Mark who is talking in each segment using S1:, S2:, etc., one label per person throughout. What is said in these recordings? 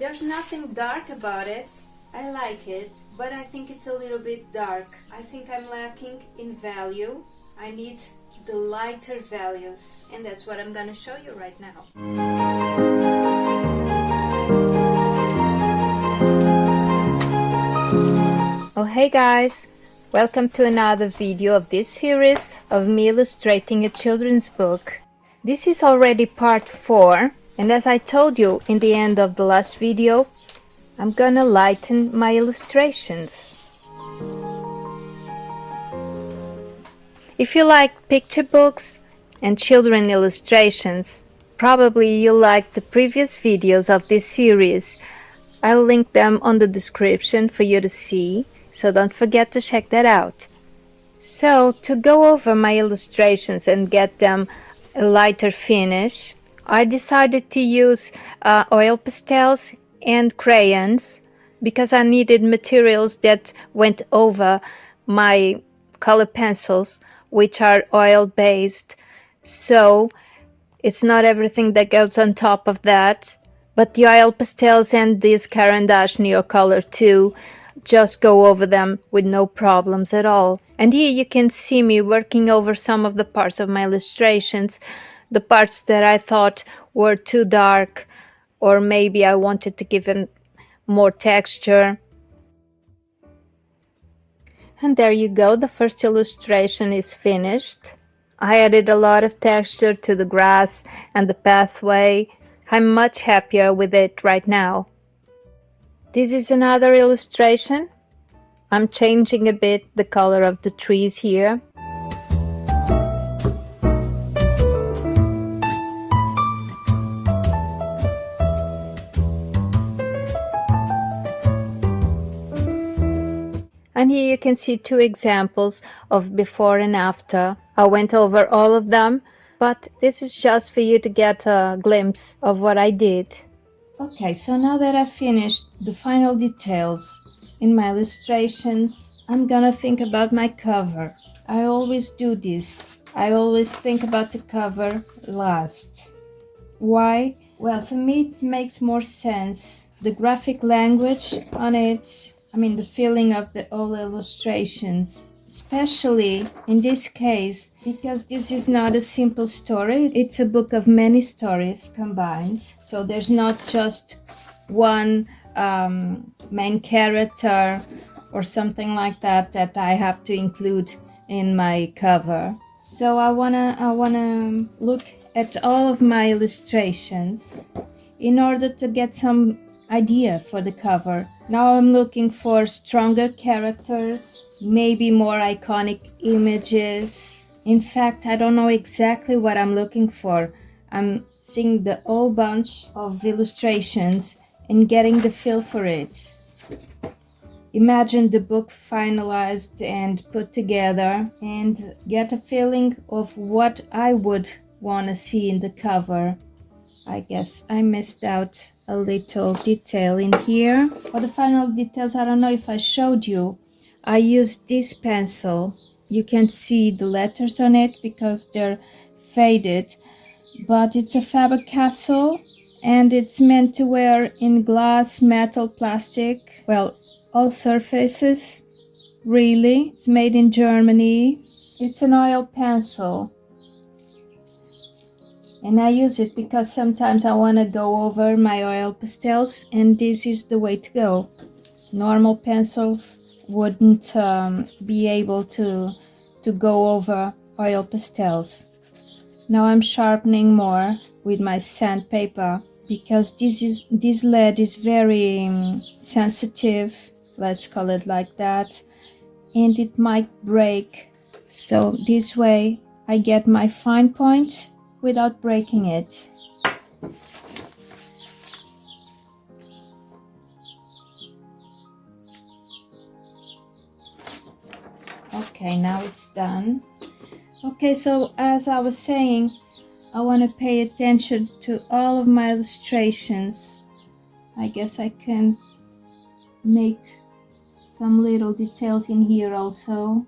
S1: There's nothing dark about it. I like it, but I think it's a little bit dark. I think I'm lacking in value. I need the lighter values, and that's what I'm gonna show you right now. Oh hey guys, welcome to another video of this series of me illustrating a children's book. This is already part 4, and as I told you in the end of the last video, I'm gonna lighten my illustrations. If you like picture books and children illustrations, probably you'll like the previous videos of this series. I'll link them on the description for you to see, so don't forget to check that out. So, to go over my illustrations and get them a lighter finish, I decided to use oil pastels and crayons because I needed materials that went over my color pencils, which are oil based, so it's not everything that goes on top of that, but the oil pastels and this Caran d'Ache Neocolor too just go over them with no problems at all. And here you can see me working over some of the parts of my illustrations, the parts that I thought were too dark, or maybe I wanted to give them more texture. And there you go, the first illustration is finished. I added a lot of texture to the grass and the pathway. I'm much happier with it right now. This is another illustration. I'm changing a bit the color of the trees here. And here you can see 2 examples of before and after. I went over all of them, but this is just for you to get a glimpse of what I did. Okay, so now that I've finished the final details in my illustrations, I'm gonna think about my cover. I always do this. I always think about the cover last. Why? Well, for me it makes more sense. The graphic language on it, the feeling of the old illustrations, especially in this case, because this is not a simple story. It's a book of many stories combined. So there's not just one main character or something like that that I have to include in my cover. So I wanna look at all of my illustrations in order to get some idea for the cover. Now I'm looking for stronger characters, maybe more iconic images. In fact, I don't know exactly what I'm looking for. I'm seeing the whole bunch of illustrations and getting the feel for it. Imagine the book finalized and put together and get a feeling of what I would want to see in the cover. I guess I missed out a little detail in here. For the final details, I don't know if I showed you. I used this pencil. You can see the letters on it because they're faded, but it's a Faber-Castell and it's meant to wear in glass, metal, plastic, well, all surfaces. Really, it's made in Germany. It's an oil pencil. And I use it because sometimes I want to go over my oil pastels, and this is the way to go. Normal pencils wouldn't be able to go over oil pastels. Now I'm sharpening more with my sandpaper because this lead is very sensitive, let's call it like that, and it might break. So this way I get my fine point without breaking it. Okay, now it's done. Okay, so as I was saying, I want to pay attention to all of my illustrations. I guess I can make some little details in here also.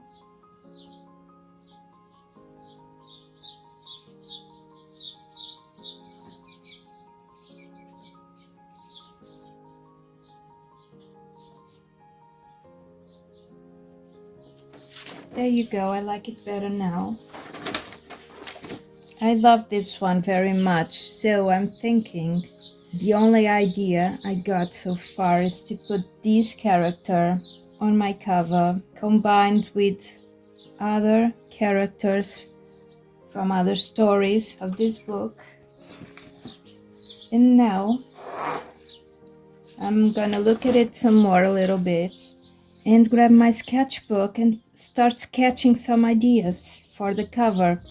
S1: There you go, I like it better now. I love this one very much, so I'm thinking the only idea I got so far is to put this character on my cover, combined with other characters from other stories of this book. And now I'm gonna look at it some more a little bit and grab my sketchbook and start sketching some ideas for the cover.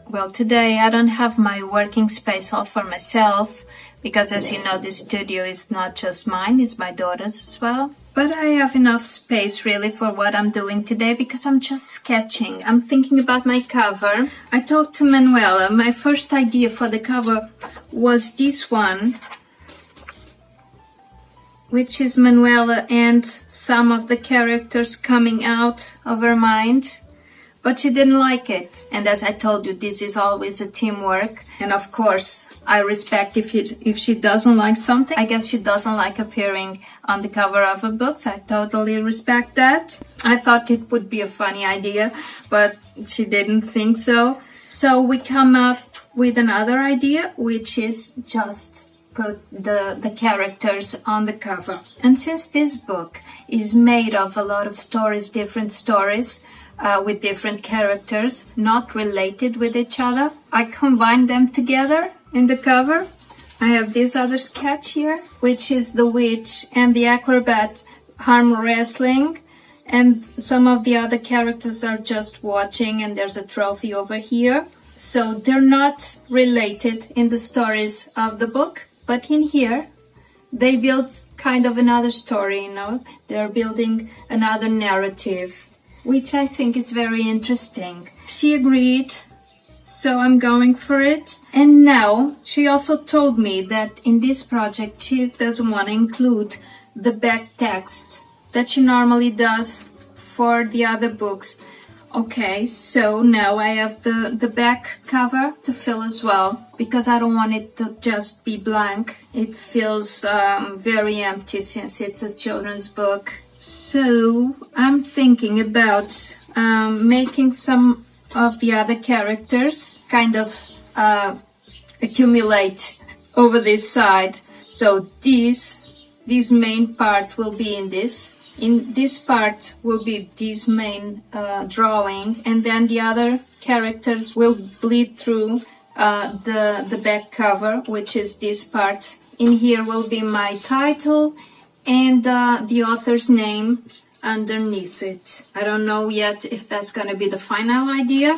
S1: Well, today I don't have my working space all for myself because, as you know, this studio is not just mine, it's my daughter's as well. But I have enough space really for what I'm doing today because I'm just sketching. I'm thinking about my cover. I talked to Manuela. My first idea for the cover was this one, which is Manuela and some of the characters coming out of her mind. But she didn't like it. And as I told you, this is always a teamwork. And of course, I respect if she doesn't like something. I guess she doesn't like appearing on the cover of a book. So I totally respect that. I thought it would be a funny idea, but she didn't think so. So we come up with another idea, which is just put the characters on the cover. And since this book is made of a lot of stories, different stories, with different characters not related with each other, I combined them together in the cover. I have this other sketch here, which is the witch and the acrobat arm wrestling, and some of the other characters are just watching, and there's a trophy over here. So they're not related in the stories of the book, but in here they build kind of another story, you know, they're building another narrative, which I think is very interesting. She agreed, so I'm going for it. And now she also told me that in this project she doesn't want to include the back text that she normally does for the other books. Okay, so now I have the back cover to fill as well, because I don't want it to just be blank. It feels very empty since it's a children's book. So I'm thinking about making some of the other characters kind of accumulate over this side. So this main part will be in this. In this part will be this main drawing, and then the other characters will bleed through the back cover, which is this part. In here will be my title and the author's name underneath it. I don't know yet if that's going to be the final idea.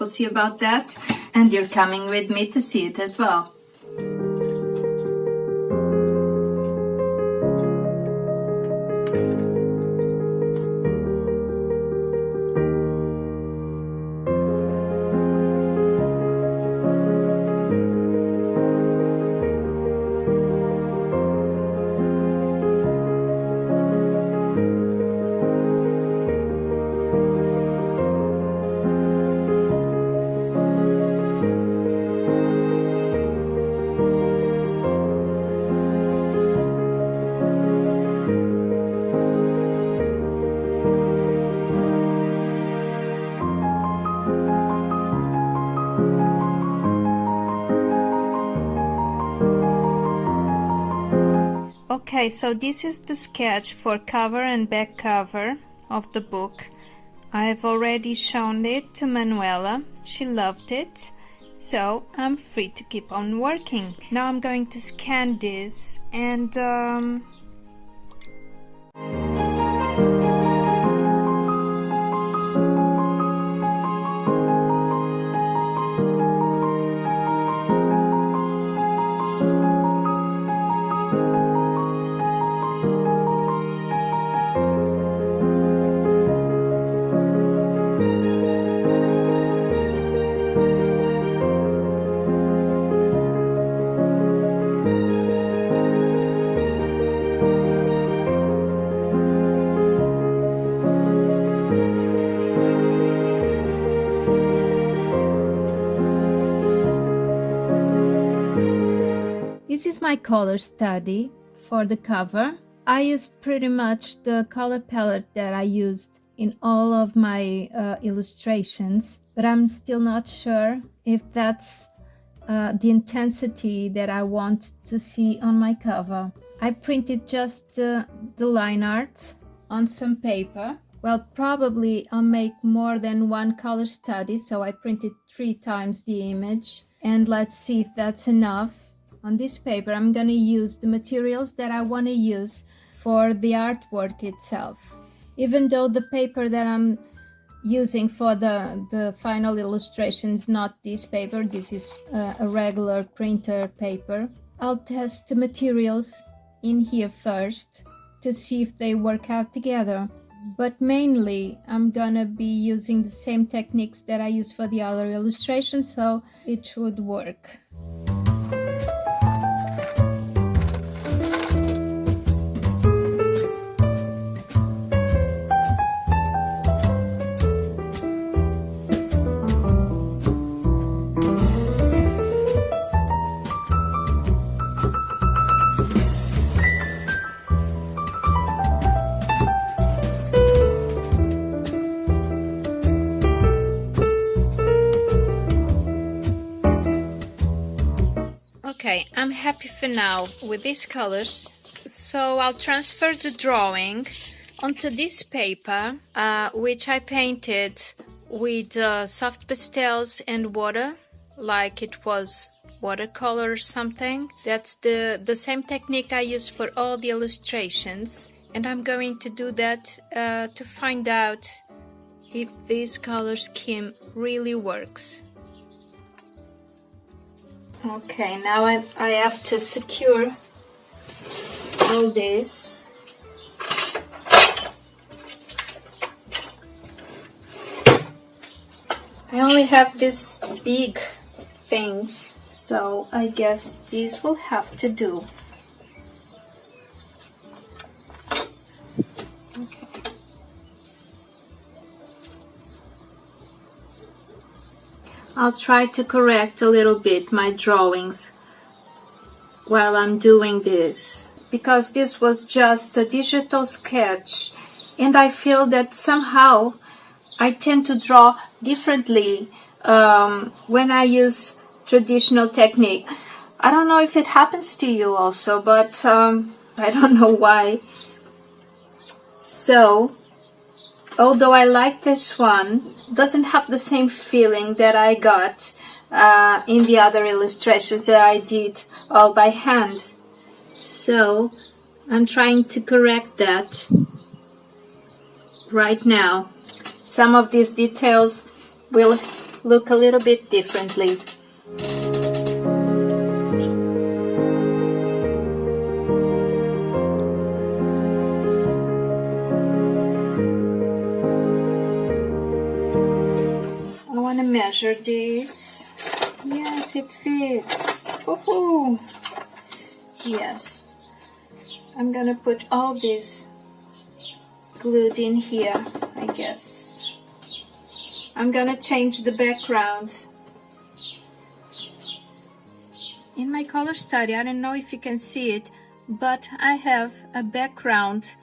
S1: We'll see about that. And you're coming with me to see it as well. Okay, so this is the sketch for cover and back cover of the book. I've already shown it to Manuela. She loved it. So I'm free to keep on working. Now I'm going to scan this and this is my color study for the cover. I used pretty much the color palette that I used in all of my illustrations, but I'm still not sure if that's the intensity that I want to see on my cover. I printed just the line art on some paper. Well, probably I'll make more than one color study, so I printed 3 times the image, and let's see if that's enough. On this paper, I'm gonna use the materials that I want to use for the artwork itself. Even though the paper that I'm using for the final illustration is not this paper, this is a regular printer paper, I'll test the materials in here first to see if they work out together. But mainly I'm gonna be using the same techniques that I use for the other illustrations, so it should work. Okay, I'm happy for now with these colors, so I'll transfer the drawing onto this paper, which I painted with soft pastels and water, like it was watercolor or something. That's the same technique I use for all the illustrations, and I'm going to do that to find out if this color scheme really works. Okay, now I have to secure all this. I only have these big things, so I guess these will have to do. Okay. I'll try to correct a little bit my drawings while I'm doing this, because this was just a digital sketch, and I feel that somehow I tend to draw differently when I use traditional techniques. I don't know if it happens to you also, but I don't know why. So, although I like this one, it doesn't have the same feeling that I got in the other illustrations that I did all by hand. So I'm trying to correct that right now. Some of these details will look a little bit differently. Measure this. Yes, it fits. Woohoo! Yes. I'm gonna put all this glued in here, I guess. I'm gonna change the background. In my color study, I don't know if you can see it, but I have a background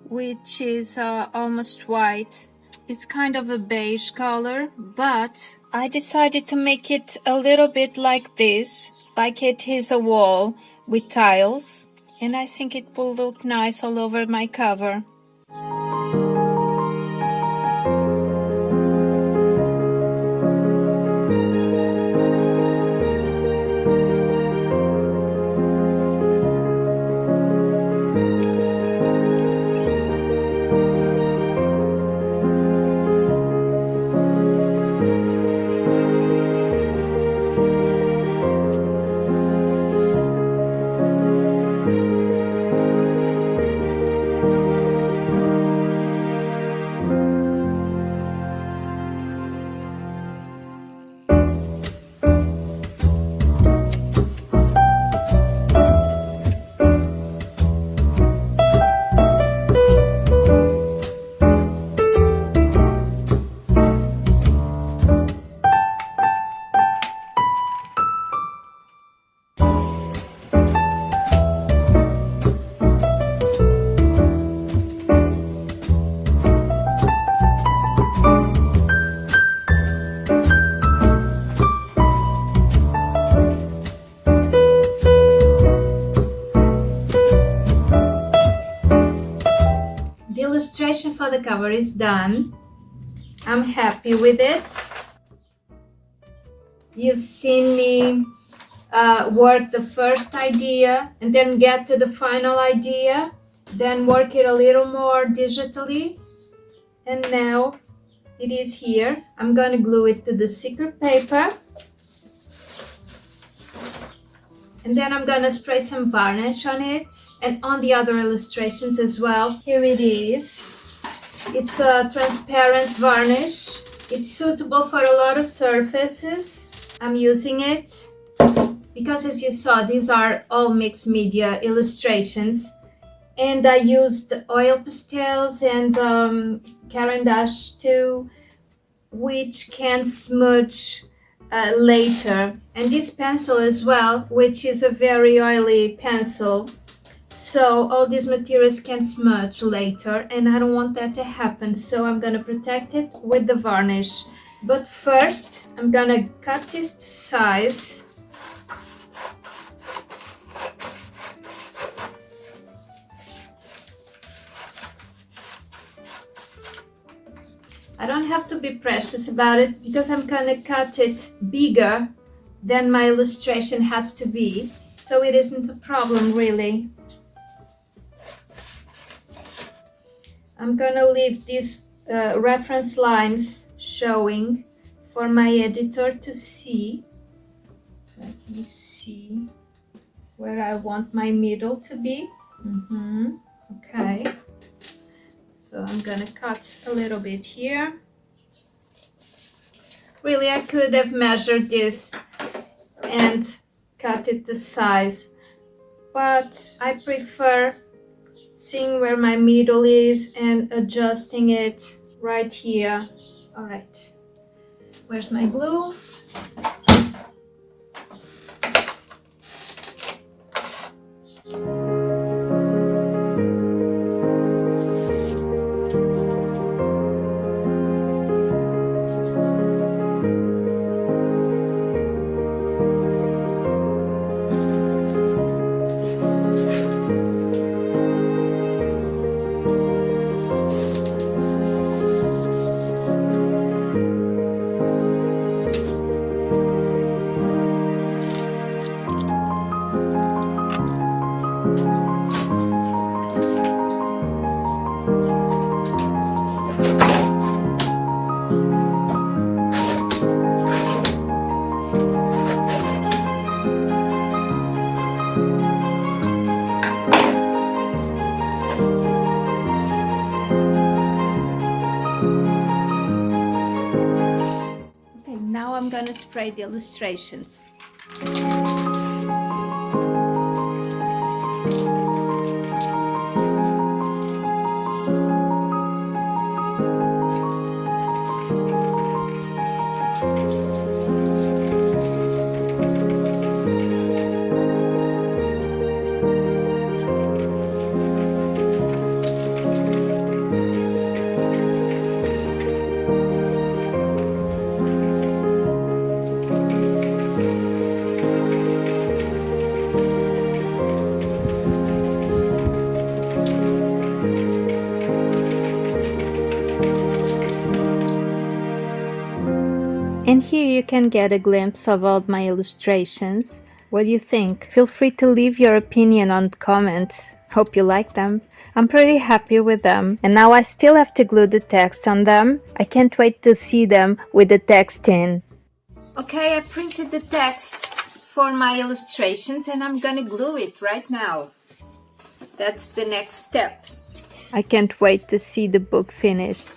S1: which is almost white. It's kind of a beige color, but I decided to make it a little bit like this, like it is a wall with tiles, and I think it will look nice all over my cover. the cover is done. I'm happy with it. You've seen me work the first idea and then get to the final idea, then work it a little more digitally, and now it is here. I'm going to glue it to the secret paper, and then I'm going to spray some varnish on it and on the other illustrations as well. Here it is. It's a transparent varnish. It's suitable for a lot of surfaces. I'm using it because, as you saw, these are all mixed media illustrations, and I used oil pastels and Caran d'Ache too, which can smudge later, and this pencil as well, which is a very oily pencil, so all these materials can smudge later, and I don't want that to happen, so I'm gonna protect it with the varnish. But first I'm gonna cut this to size. I don't have to be precious about it because I'm gonna cut it bigger than my illustration has to be, so it isn't a problem really. I'm gonna leave these reference lines showing for my editor to see. Let me see where I want my middle to be. Okay. So I'm gonna cut a little bit here. Really, I could have measured this and cut it to size, but I prefer seeing where my middle is and adjusting it right here. All right, where's my glue? I'm gonna spray the illustrations. And here you can get a glimpse of all my illustrations. What do you think? Feel free to leave your opinion on the comments. Hope you like them. I'm pretty happy with them. And now I still have to glue the text on them. I can't wait to see them with the text in. Okay, I printed the text for my illustrations and I'm gonna glue it right now. That's the next step. I can't wait to see the book finished.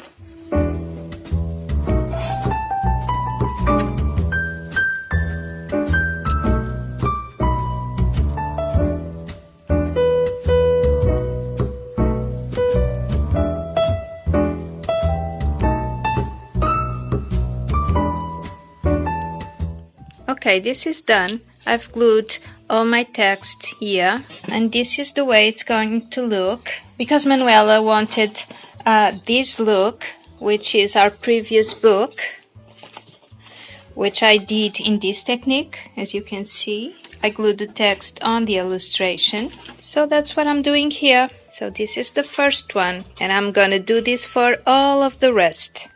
S1: Okay, this is done. I've glued all my text here, and this is the way it's going to look. Because Manuela wanted this look, which is our previous book, which I did in this technique, as you can see. I glued the text on the illustration. So that's what I'm doing here. So this is the first one, and I'm gonna do this for all of the rest.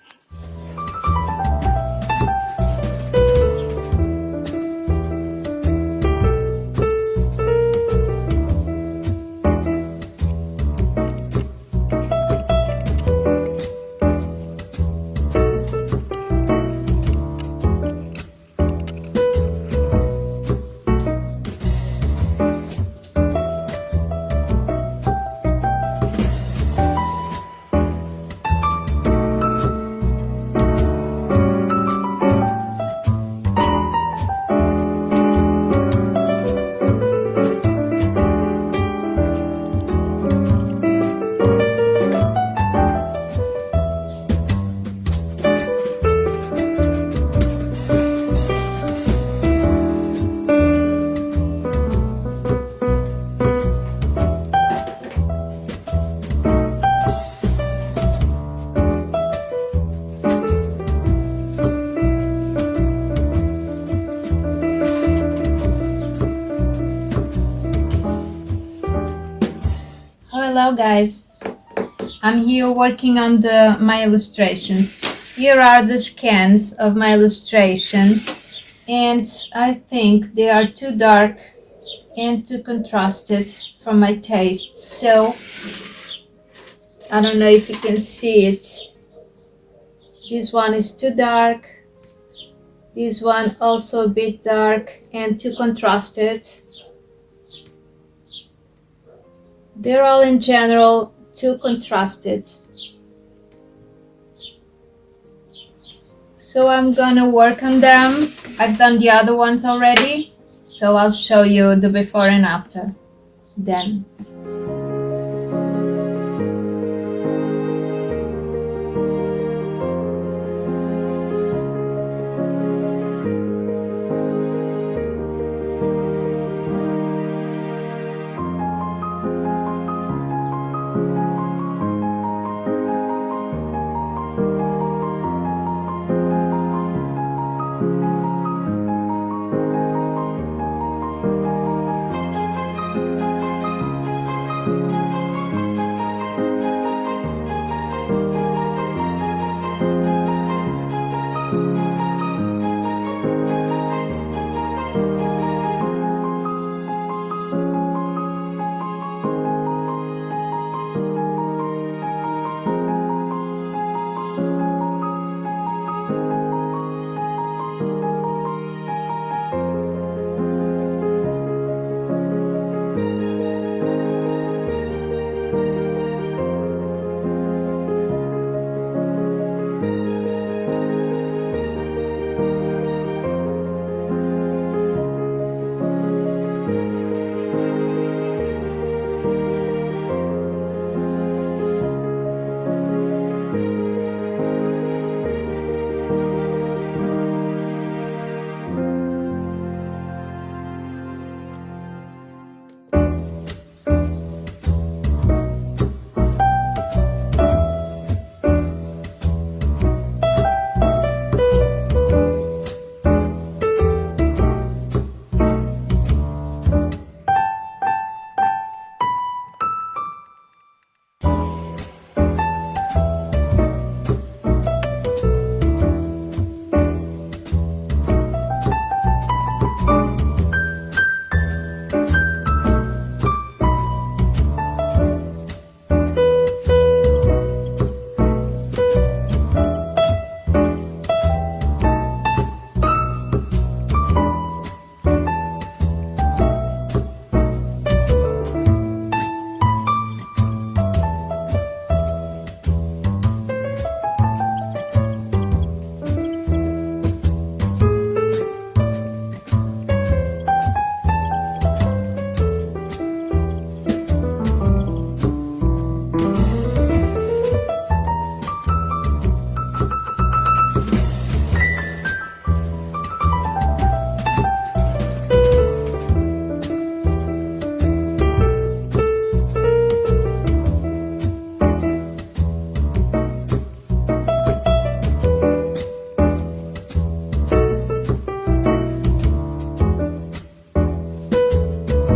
S1: Hello guys, I'm here working on my illustrations. Here are the scans of my illustrations, and I think they are too dark and too contrasted for my taste, so I don't know if you can see it. This one is too dark, this one also a bit dark and too contrasted. They're all in general too contrasted. So I'm gonna work on them. I've done the other ones already, so I'll show you the before and after then.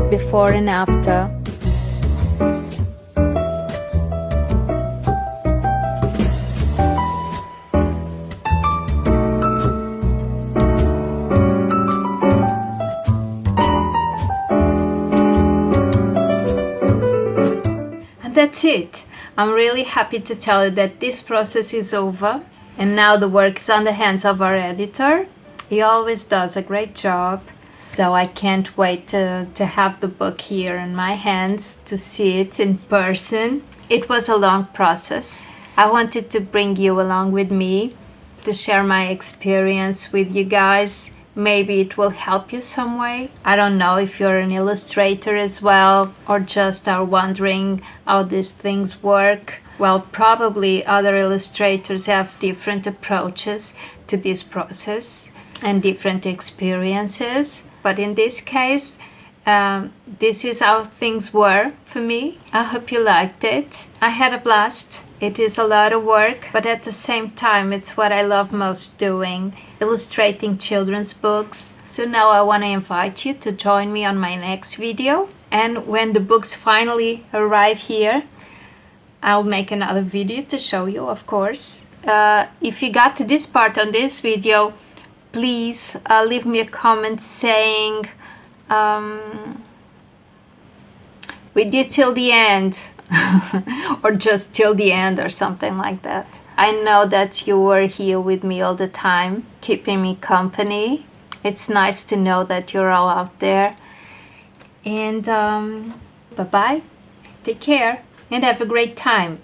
S1: Before and after. that's it. I'm really happy to tell you that this process is over, and now the work is on the hands of our editor. He always does a great job, so I can't wait to have the book here in my hands, to see it in person. It was a long process. I wanted to bring you along with me, to share my experience with you guys. Maybe it will help you some way. I don't know if you're an illustrator as well, or just are wondering how these things work. Well, probably other illustrators have different approaches to this process and different experiences. But in this case, this is how things were for me. I hope you liked it. I had a blast. It is a lot of work, but at the same time, it's what I love most doing, illustrating children's books. So now I want to invite you to join me on my next video. And when the books finally arrive here, I'll make another video to show you, of course. If you got to this part on this video, please leave me a comment saying, with you till the end. Or just till the end or something like that. I know that you were here with me all the time, keeping me company. It's nice to know that you're all out there. And bye-bye. Take care and have a great time.